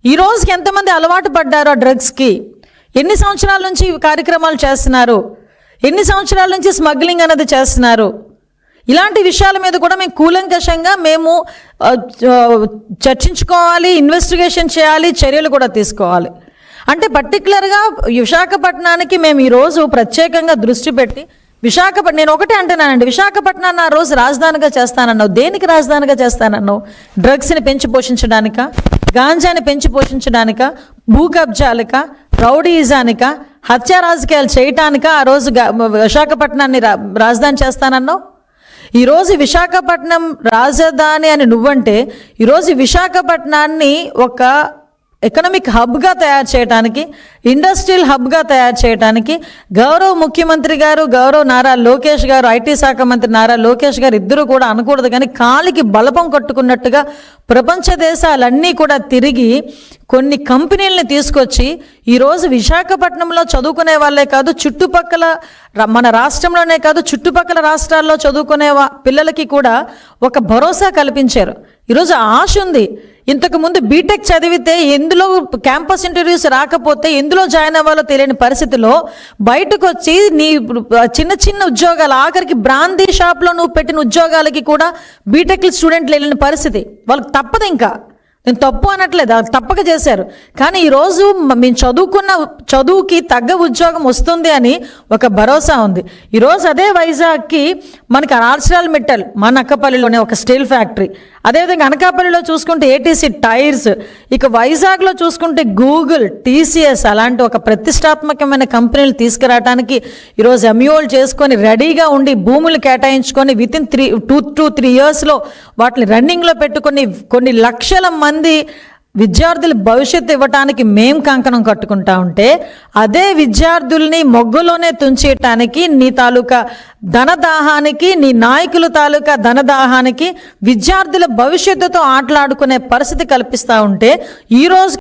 ఈ రోజుకి ఎంతమంది అలవాటు పడ్డారో డ్రగ్స్కి, ఎన్ని సంవత్సరాల నుంచి ఈ కార్యక్రమాలు చేస్తున్నారు, ఎన్ని సంవత్సరాల నుంచి స్మగ్లింగ్ అనేది చేస్తున్నారు, ఇలాంటి విషయాల మీద కూడా మేము కూలంకషంగా చర్చించుకోవాలి, ఇన్వెస్టిగేషన్ చేయాలి, చర్యలు కూడా తీసుకోవాలి. అంటే పర్టికులర్గా విశాఖపట్నానికి మేము ఈరోజు ప్రత్యేకంగా దృష్టి పెట్టి నేను ఒకటే అంటున్నానండి, విశాఖపట్నాన్ని ఆ రోజు రాజధానిగా చేస్తానన్నావు. దేనికి రాజధానిగా చేస్తానన్నావు? డ్రగ్స్ని పెంచి పోషించడానిక, గాంజాని పెంచి పోషించడానిక, భూ కబ్జాలక, రౌడీయిజానిక, హత్యా రాజకీయాలు చేయటానిక ఆ రోజు విశాఖపట్నాన్ని రాజధాని చేస్తానన్నావు? ఈరోజు విశాఖపట్నం రాజధాని అని నువ్వంటే ఈరోజు విశాఖపట్నాన్ని ఒక ఎకనామిక్ హబ్గా తయారు చేయడానికి, ఇండస్ట్రియల్ హబ్గా తయారు చేయడానికి గౌరవ ముఖ్యమంత్రి గారు, గౌరవ నారా లోకేష్ గారు, ఐటీ శాఖ మంత్రి నారా లోకేష్ గారు ఇద్దరు కూడా అనకూడదు కానీ కాలికి బలపం కట్టుకున్నట్టుగా ప్రపంచ దేశాలన్నీ కూడా తిరిగి కొన్ని కంపెనీలని తీసుకొచ్చి ఈరోజు విశాఖపట్నంలో చదువుకునే వాళ్ళే కాదు, చుట్టుపక్కల మన రాష్ట్రంలోనే కాదు చుట్టుపక్కల రాష్ట్రాల్లో చదువుకునే పిల్లలకి కూడా ఒక భరోసా కల్పించారు. ఈరోజు ఆశ ఉంది. ఇంతకుముందు బీటెక్ చదివితే ఎందులో క్యాంపస్ ఇంటర్వ్యూస్ రాకపోతే ఎందులో జాయిన్ అవ్వాలో తెలియని పరిస్థితిలో బయటకు వచ్చి నీ చిన్న చిన్న ఉద్యోగాలు, ఆఖరికి బ్రాందీ షాప్లో నువ్వు పెట్టిన ఉద్యోగాలకి కూడా బీటెక్ స్టూడెంట్లు వెళ్ళిన పరిస్థితి. వాళ్ళకి తప్పదు. ఇంకా నేను తప్పు అనట్లేదు, అది తప్పక చేశారు. కానీ ఈరోజు మేము చదువుకున్న చదువుకి తగ్గ ఉద్యోగం వస్తుంది అని ఒక భరోసా ఉంది. ఈరోజు అదే వైజాగ్కి మనకి ఆర్చరాల్ మెటల్, మన అక్కపల్లిలోనే ఒక స్టీల్ ఫ్యాక్టరీ, అదేవిధంగా అనకాపల్లిలో చూసుకుంటే ఏటీసీ టైర్స్, ఇక వైజాగ్లో చూసుకుంటే గూగుల్, టీసీఎస్ అలాంటి ఒక ప్రతిష్టాత్మకమైన కంపెనీలు తీసుకురావడానికి ఈరోజు ఎంయూఓలు చేసుకొని రెడీగా ఉండి భూములు కేటాయించుకొని వితిన్ 2-3 yearsలో వాటిని రన్నింగ్లో పెట్టుకొని కొన్ని లక్షల మంది విద్యార్థుల భవిష్యత్తు ఇవ్వటానికి మేం కంకణం కట్టుకుంటా ఉంటే అదే విద్యార్థుల్ని మొగ్గులోనే తుంచేయటానికి నీ తాలూకా ధనదాహానికి, నీ నాయకుల తాలూకా ధనదాహానికి విద్యార్థుల భవిష్యత్తుతో ఆటలాడుకునే పరిస్థితి కల్పిస్తూ ఉంటే ఈరోజు